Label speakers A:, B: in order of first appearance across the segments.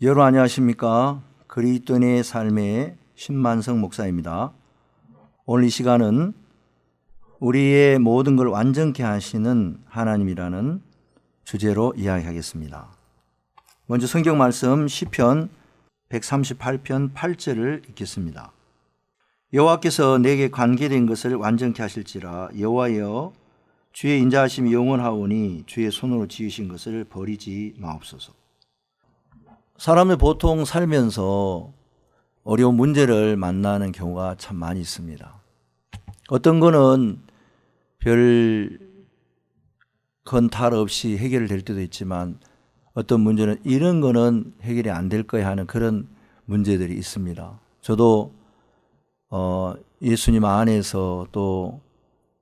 A: 여러분 안녕하십니까? 그리스도인의 삶의 신만성 목사입니다. 오늘 이 시간은 우리의 모든 걸 완전케 하시는 하나님이라는 주제로 이야기하겠습니다. 먼저 성경 말씀 시편 138편 8절을 읽겠습니다. 여호와께서 내게 관계된 것을 완전케 하실지라. 여호와여, 주의 인자하심이 영원하오니 주의 손으로 지으신 것을 버리지 마옵소서. 사람들 보통 살면서 어려운 문제를 만나는 경우가 참 많이 있습니다. 어떤 거는 별 건탈 없이 해결될 때도 있지만 어떤 문제는 이런 거는 해결이 안 될 거야 하는 그런 문제들이 있습니다. 저도 예수님 안에서 또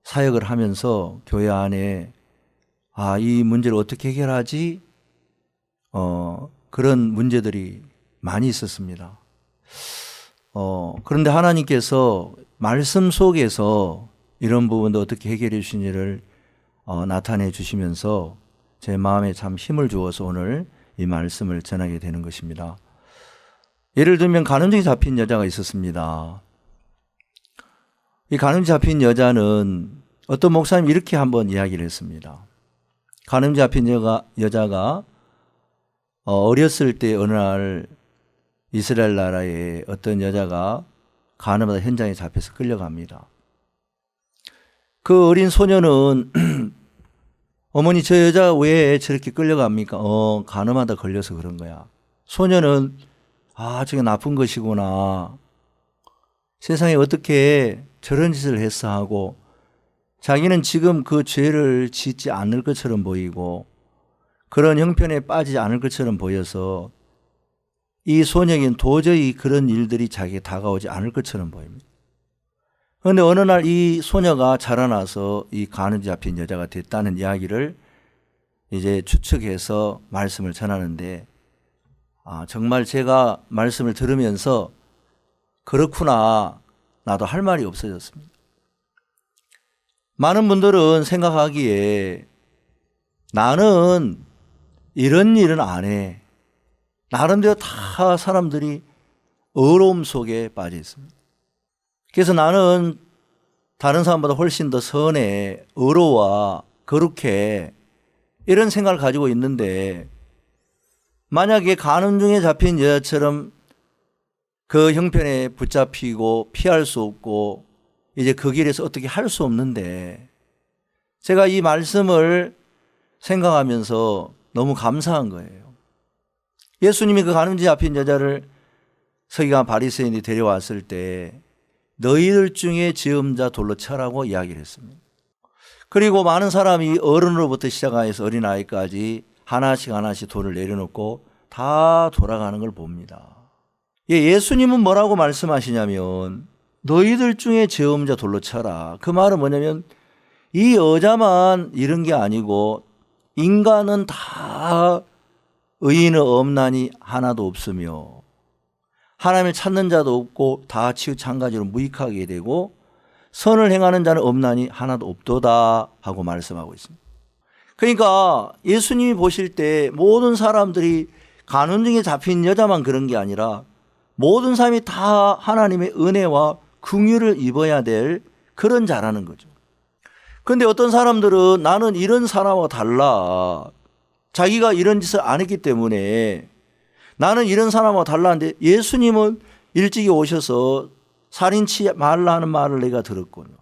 A: 사역을 하면서 교회 안에 이 문제를 어떻게 해결하지? 그런 문제들이 많이 있었습니다. 그런데 하나님께서 말씀 속에서 이런 부분도 어떻게 해결해 주시는지를 나타내 주시면서 제 마음에 참 힘을 주어서 오늘 이 말씀을 전하게 되는 것입니다. 예를 들면 간음증이 잡힌 여자가 있었습니다. 이 간음증이 잡힌 여자는 어떤 목사님이 이렇게 한번 이야기를 했습니다. 간음증이 잡힌 여자가 어렸을 때 어느 날 이스라엘 나라에 어떤 여자가 간음하다 현장에 잡혀서 끌려갑니다. 그 어린 소녀는 어머니, 저 여자 왜 저렇게 끌려갑니까? 간음하다 걸려서 그런 거야. 소녀는 저게 나쁜 것이구나. 세상에 어떻게 저런 짓을 했어 하고 자기는 지금 그 죄를 짓지 않을 것처럼 보이고 그런 형편에 빠지지 않을 것처럼 보여서 이 소녀에게는 도저히 그런 일들이 자기에게 다가오지 않을 것처럼 보입니다. 그런데 어느 날 이 소녀가 자라나서 이 간음죄 잡힌 여자가 됐다는 이야기를 이제 추측해서 말씀을 전하는데 정말 제가 말씀을 들으면서 그렇구나, 나도 할 말이 없어졌습니다. 많은 분들은 생각하기에 나는 이런 일은 안 해. 나름대로 다 사람들이 어려움 속에 빠져 있습니다. 그래서 나는 다른 사람보다 훨씬 더 선해, 어려워, 거룩해, 이런 생각을 가지고 있는데 만약에 간음중에 잡힌 여자처럼 그 형편에 붙잡히고 피할 수 없고 이제 그 길에서 어떻게 할 수 없는데 제가 이 말씀을 생각하면서 너무 감사한 거예요. 예수님이 그 간음죄 잡힌 여자를 서기관 바리새인이 데려왔을 때 너희들 중에 지음자 돌로 쳐라고 이야기를 했습니다. 그리고 많은 사람이 어른으로부터 시작해서 어린아이까지 하나씩 돌을 내려놓고 다 돌아가는 걸 봅니다. 예수님은 뭐라고 말씀하시냐면 너희들 중에 지음자 돌로 쳐라. 그 말은 뭐냐면 이 여자만 이런 게 아니고 인간은 다 의인은 없나니 하나도 없으며 하나님을 찾는 자도 없고 다 치우찬가지로 무익하게 되고 선을 행하는 자는 없나니 하나도 없도다 하고 말씀하고 있습니다. 그러니까 예수님이 보실 때 모든 사람들이 간음증에 잡힌 여자만 그런 게 아니라 모든 사람이 다 하나님의 은혜와 긍휼을 입어야 될 그런 자라는 거죠. 그런데 어떤 사람들은 나는 이런 사람과 달라. 자기가 이런 짓을 안 했기 때문에 나는 이런 사람과 달라는데 예수님은 일찍이 오셔서 살인치 말라 하는 말을 내가 들었군요.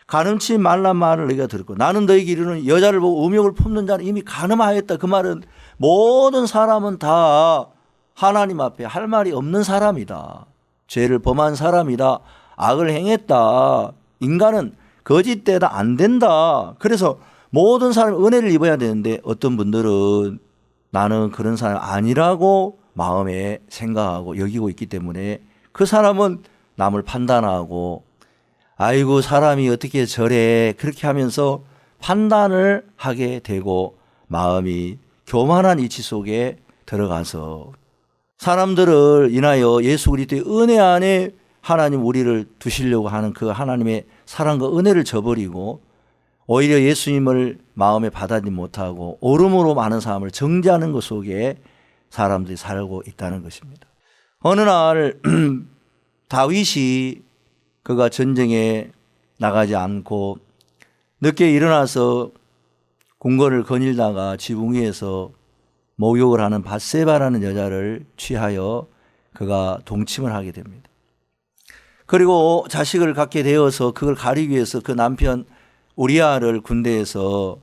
A: 간음치 말라 말을 내가 들었고 나는 너에게 이르는 여자를 보고 음욕을 품는 자는 이미 간음하였다. 그 말은 모든 사람은 다 하나님 앞에 할 말이 없는 사람이다. 죄를 범한 사람이다. 악을 행했다. 인간은 거짓되다 안 된다. 그래서 모든 사람이 은혜를 입어야 되는데 어떤 분들은 나는 그런 사람 아니라고 마음에 생각하고 여기고 있기 때문에 그 사람은 남을 판단하고 아이고 사람이 어떻게 저래 그렇게 하면서 판단을 하게 되고 마음이 교만한 이치 속에 들어가서 사람들을 인하여 예수 그리스도의 은혜 안에 하나님 우리를 두시려고 하는 그 하나님의 사랑과 은혜를 저버리고 오히려 예수님을 마음에 받아들이지 못하고 오름으로 많은 사람을 정죄하는 것 속에 사람들이 살고 있다는 것입니다. 어느 날 다윗이 그가 전쟁에 나가지 않고 늦게 일어나서 궁궐을 거닐다가 지붕 위에서 목욕을 하는 밧세바라는 여자를 취하여 그가 동침을 하게 됩니다. 그리고 자식을 갖게 되어서 그걸 가리기 위해서 그 남편 우리아를 군대에서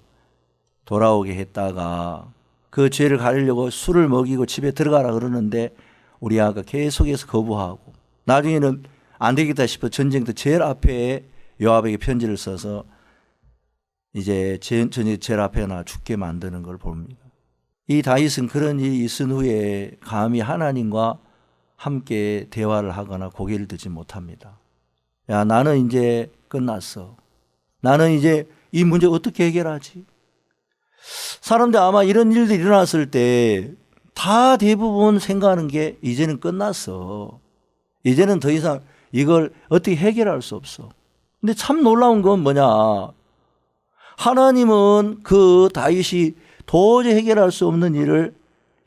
A: 돌아오게 했다가 그 죄를 가리려고 술을 먹이고 집에 들어가라 그러는데 우리아가 계속해서 거부하고 나중에는 안 되겠다 싶어 전쟁터 제일 앞에 요압에게 편지를 써서 이제 전쟁 제일 앞에 나 죽게 만드는 걸 봅니다. 이 다윗은 그런 일이 있은 후에 감히 하나님과 함께 대화를 하거나 고개를 들지 못합니다. 야, 나는 이제 끝났어. 나는 이제 이 문제 어떻게 해결하지? 사람들 아마 이런 일들이 일어났을 때 다 대부분 생각하는 게 이제는 끝났어. 이제는 더 이상 이걸 어떻게 해결할 수 없어. 근데 참 놀라운 건 뭐냐? 하나님은 그 다윗이 도저히 해결할 수 없는 일을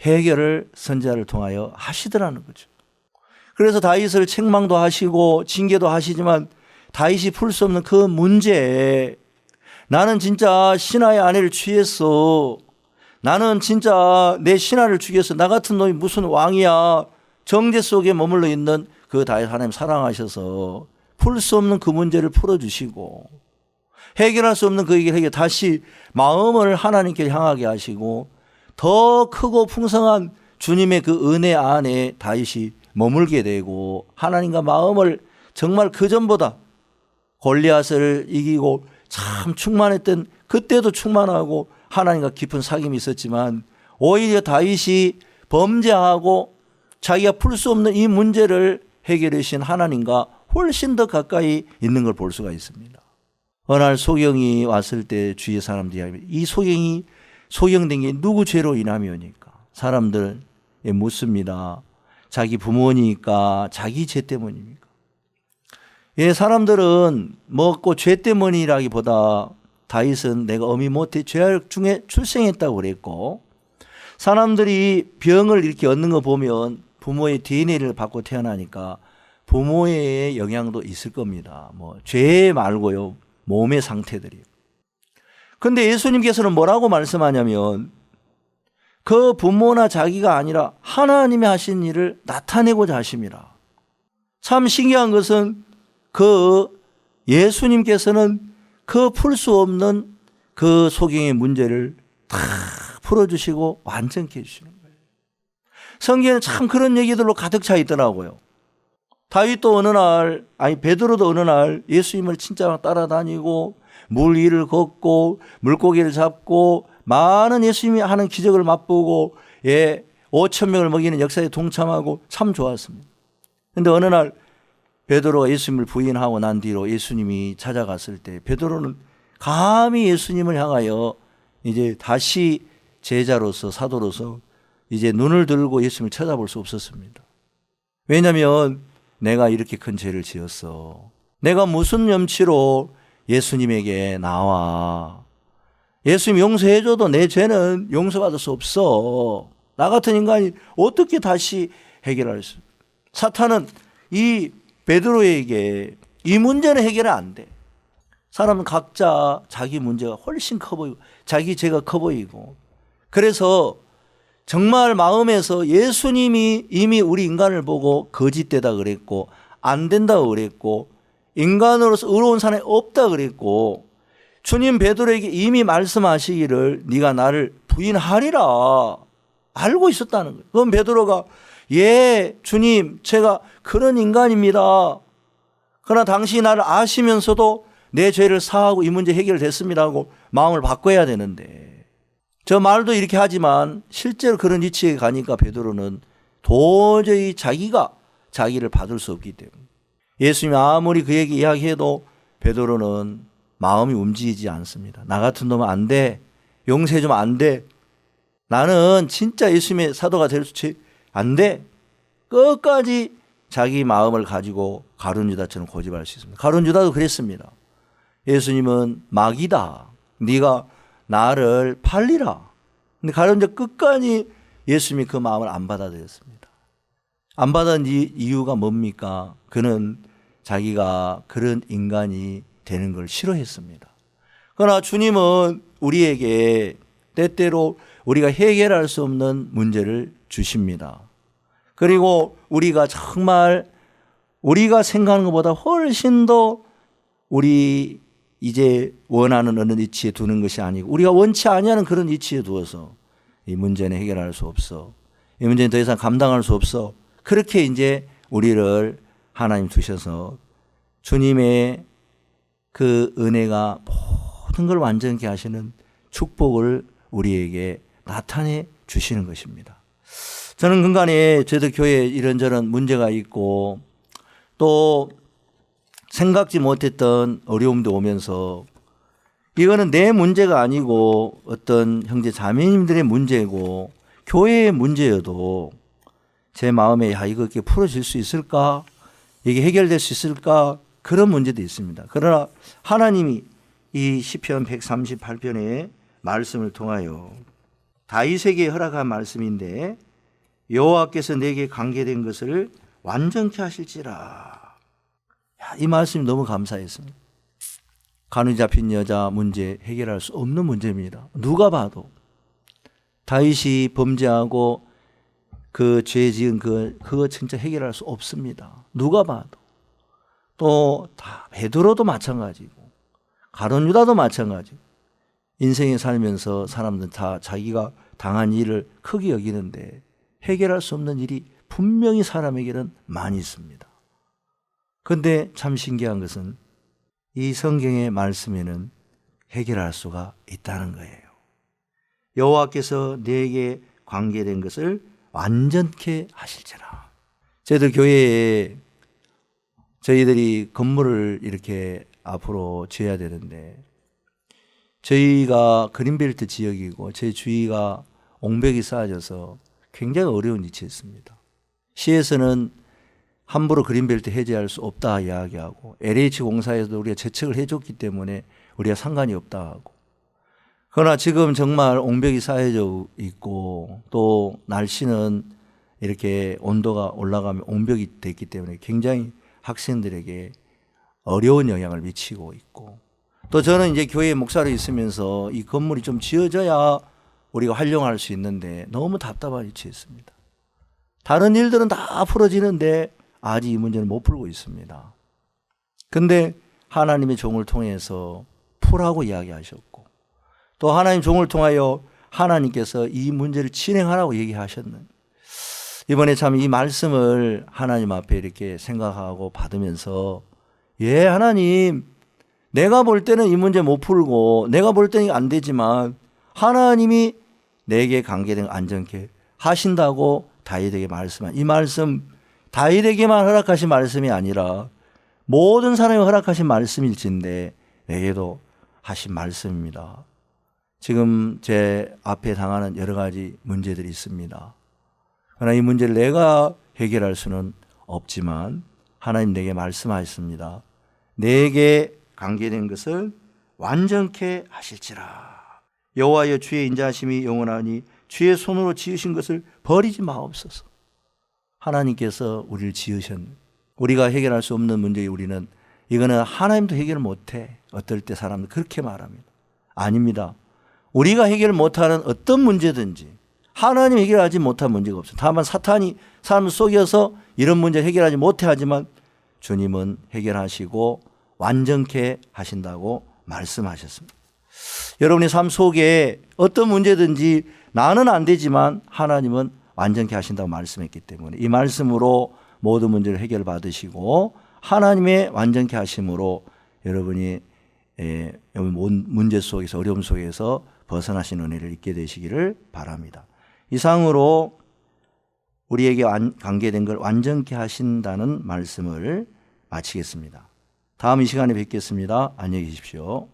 A: 해결을 선지자를 통하여 하시더라는 거죠. 그래서 다윗을 책망도 하시고 징계도 하시지만 다윗이 풀 수 없는 그 문제에 나는 진짜 신하의 아내를 취했어. 나는 진짜 내 신하를 죽였어. 나 같은 놈이 무슨 왕이야. 정죄 속에 머물러 있는 그 다윗 하나님 사랑하셔서 풀 수 없는 그 문제를 풀어주시고 해결할 수 없는 그 얘기를 다시 마음을 하나님께 향하게 하시고 더 크고 풍성한 주님의 그 은혜 안에 다윗이 머물게 되고 하나님과 마음을 정말 그전보다 골리앗을 이기고 참 충만했던 그때도 충만하고 하나님과 깊은 사귐이 있었지만 오히려 다윗이 범죄하고 자기가 풀 수 없는 이 문제를 해결해 주신 하나님과 훨씬 더 가까이 있는 걸 볼 수가 있습니다. 어느 날 소경이 왔을 때 주위의 사람들이 이 소경이 소경된 게 누구 죄로 인함이오니까 사람들 묻습니다. 자기 부모니까 자기 죄 때문입니까? 예, 사람들은 꼭 죄 때문이라기보다 다윗은 내가 어미 못해 죄악 중에 출생했다고 그랬고 사람들이 병을 이렇게 얻는 거 보면 부모의 DNA를 받고 태어나니까 부모의 영향도 있을 겁니다. 죄 말고요. 몸의 상태들이. 그런데 예수님께서는 뭐라고 말씀하냐면 그 부모나 자기가 아니라 하나님이 하신 일을 나타내고자 하심이라. 참 신기한 것은 그 예수님께서는 그 풀 수 없는 그 소경의 문제를 다 풀어주시고 완전케 해주시는 거예요. 성경에는 참 그런 얘기들로 가득 차 있더라고요. 다윗도 어느 날, 베드로도 어느 날 예수님을 진짜 따라다니고 물 위를 걷고 물고기를 잡고 많은 예수님이 하는 기적을 맛보고 5,000명을 먹이는 역사에 동참하고 참 좋았습니다. 그런데 어느 날 베드로가 예수님을 부인하고 난 뒤로 예수님이 찾아갔을 때 베드로는 감히 예수님을 향하여 이제 다시 제자로서 사도로서 이제 눈을 들고 예수님을 쳐다볼 수 없었습니다. 왜냐하면 내가 이렇게 큰 죄를 지었어. 내가 무슨 염치로 예수님에게 나와. 예수님 용서해줘도 내 죄는 용서받을 수 없어. 나 같은 인간이 어떻게 다시 해결할 수. 사탄은 이 베드로에게 이 문제는 해결이 안 돼. 사람은 각자 자기 문제가 훨씬 커 보이고 자기 죄가 커 보이고 그래서 정말 마음에서 예수님이 이미 우리 인간을 보고 거짓되다 그랬고 안 된다고 그랬고 인간으로서 의로운 사람이 없다 그랬고 주님 베드로에게 이미 말씀하시기를 네가 나를 부인하리라 알고 있었다는 거예요. 그럼 베드로가 예 주님 제가 그런 인간입니다. 그러나 당신이 나를 아시면서도 내 죄를 사하고 이 문제 해결됐습니다 하고 마음을 바꿔야 되는데 저 말도 이렇게 하지만 실제로 그런 위치에 가니까 베드로는 도저히 자기가 자기를 받을 수 없기 때문에 예수님이 아무리 그에게 이야기해도 베드로는 마음이 움직이지 않습니다. 나 같은 놈은 안 돼. 용서해주면 안 돼. 나는 진짜 예수님의 사도가 될 수 안 돼. 끝까지 자기 마음을 가지고 가룟 유다처럼 고집할 수 있습니다. 가룟 유다도 그랬습니다. 예수님은 마귀다. 네가 나를 팔리라. 근데 가룟 유다 끝까지 예수님이 그 마음을 안 받아들였습니다. 안 받은 이유가 뭡니까? 그는 자기가 그런 인간이 되는 걸 싫어했습니다. 그러나 주님은 우리에게 때때로 우리가 해결할 수 없는 문제를 주십니다. 그리고 우리가 정말 우리가 생각하는 것보다 훨씬 더 우리 이제 원하는 어느 위치에 두는 것이 아니고 우리가 원치 아니하는 그런 위치에 두어서 이 문제는 해결할 수 없어. 이 문제는 더 이상 감당할 수 없어. 그렇게 이제 우리를 하나님 두셔서 주님의 그 은혜가 모든 걸 완전케 하시는 축복을 우리에게 나타내 주시는 것입니다. 저는 근간에 저희들 교회에 이런저런 문제가 있고 또 생각지 못했던 어려움도 오면서 이거는 내 문제가 아니고 어떤 형제 자매님들의 문제고 교회의 문제여도 제 마음에 이거 이렇게 풀어질 수 있을까? 이게 해결될 수 있을까? 그런 문제도 있습니다. 그러나 하나님이 이 시편 138편의 말씀을 통하여 다윗에게 허락한 말씀인데 여호와께서 내게 관계된 것을 완전케 하실지라. 이 말씀이 너무 감사했습니다. 간이 잡힌 여자 문제 해결할 수 없는 문제입니다. 누가 봐도 다윗이 범죄하고 그 죄 지은 그거 진짜 해결할 수 없습니다. 누가 봐도. 또 다 베드로도 마찬가지고 가룟 유다도 마찬가지고 인생에 살면서 사람들은 다 자기가 당한 일을 크게 여기는데 해결할 수 없는 일이 분명히 사람에게는 많이 있습니다. 그런데 참 신기한 것은 이 성경의 말씀에는 해결할 수가 있다는 거예요. 여호와께서 내게 관계된 것을 완전케 하실지라. 저희들 교회에 저희들이 건물을 이렇게 앞으로 지어야 되는데 저희가 그린벨트 지역이고 제 주위가 옹벽이 쌓아져서 굉장히 어려운 위치에 있습니다. 시에서는 함부로 그린벨트 해제할 수 없다 이야기하고 LH 공사에서도 우리가 재책을 해줬기 때문에 우리가 상관이 없다 하고 그러나 지금 정말 옹벽이 쌓여져 있고 또 날씨는 이렇게 온도가 올라가면 옹벽이 됐기 때문에 굉장히 학생들에게 어려운 영향을 미치고 있고 또 저는 이제 교회 목사로 있으면서 이 건물이 좀 지어져야 우리가 활용할 수 있는데 너무 답답한 위치에 있습니다. 다른 일들은 다 풀어지는데 아직 이 문제는 못 풀고 있습니다. 그런데 하나님의 종을 통해서 풀라고 이야기하셨고 또 하나님 종을 통하여 하나님께서 이 문제를 진행하라고 얘기하셨는 이번에 참 이 말씀을 하나님 앞에 이렇게 생각하고 받으면서 예 하나님 내가 볼 때는 이 문제 못 풀고 내가 볼 때는 안 되지만 하나님이 내게 관계된 안전케 하신다고 다윗에게 말씀한 이 말씀 다윗에게만 허락하신 말씀이 아니라 모든 사람이 허락하신 말씀일진데 내게도 하신 말씀입니다. 지금 제 앞에 당하는 여러 가지 문제들이 있습니다. 그러나 이 문제를 내가 해결할 수는 없지만 하나님 내게 말씀하셨습니다. 내게 관계된 것을 완전케 하실지라. 여호와여 주의 인자하심이 영원하니 주의 손으로 지으신 것을 버리지 마옵소서. 하나님께서 우리를 지으셨네. 우리가 해결할 수 없는 문제에 우리는 이거는 하나님도 해결 못해. 어떨 때 사람들 그렇게 말합니다. 아닙니다. 우리가 해결 못하는 어떤 문제든지 하나님이 해결하지 못한 문제가 없어요. 다만 사탄이 사람을 속여서 이런 문제 해결하지 못해 하지만 주님은 해결하시고 완전케 하신다고 말씀하셨습니다. 여러분의 삶 속에 어떤 문제든지 나는 안 되지만 하나님은 완전케 하신다고 말씀했기 때문에 이 말씀으로 모든 문제를 해결받으시고 하나님의 완전케 하심으로 여러분이 문제 속에서 어려움 속에서 벗어나신 은혜를 잊게 되시기를 바랍니다. 이상으로 우리에게 관계된 걸 완전케 하신다는 말씀을 마치겠습니다. 다음 이 시간에 뵙겠습니다. 안녕히 계십시오.